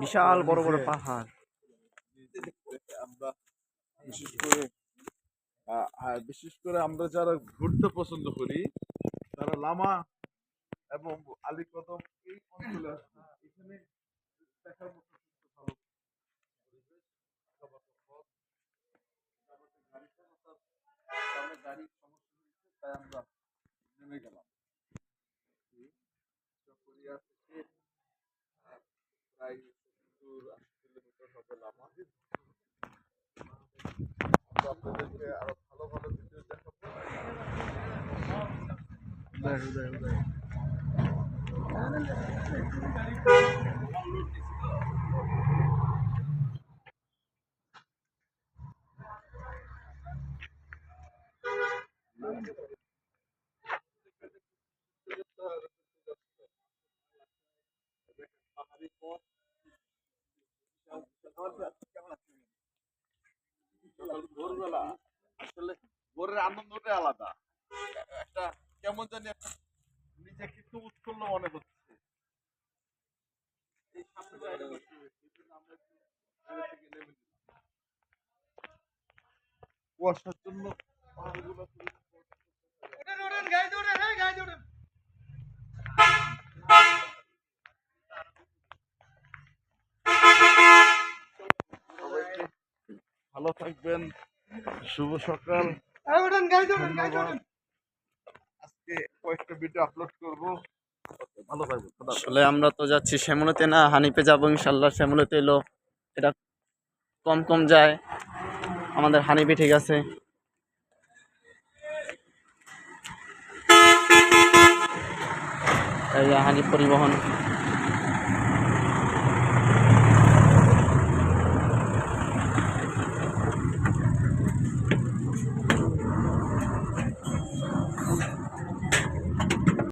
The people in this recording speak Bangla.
বিশাল বড় বড় পাহাড়। আমরা বিশেষ করে আমরা যারা ঘুরতে পছন্দ করি তারা লামা এবং আলীকদম এই অঞ্চলে এখানে দেখার মতো ভালো গাড়ির সমস্যা হয়েছে, তাই আমরা নেমে গেলাম। চকরিয়া থেকে প্রায় 70-80 কিলোমিটার হবে লামা। আপনাদেরকে আরো ভালো ভালো ভিডিও দেখাবো। ভোরবেলা আসলে ভোরের আনন্দটাই আলাদা, একটা কেমন জানি একটা নিজেকে একটু উৎফুল্ল মনে হচ্ছে। এই সামনে বাইরে আমরা কুয়াশার জন্য পাহাড়গুলো ভালো থাকবেন। শুভ সকাল। আজকে কয়েকটা ভিডিও আপলোড করব। ভালো থাকবেন। আসলে আমরা তো যাচ্ছি শ্যামলেতে না, হানিফে যাবো ইনশাল্লাহ। শ্যামলেতে এলো এটা কম কম যায়, আমাদের হানিফে ঠিক আছে। এই হানিফ পরিবহন।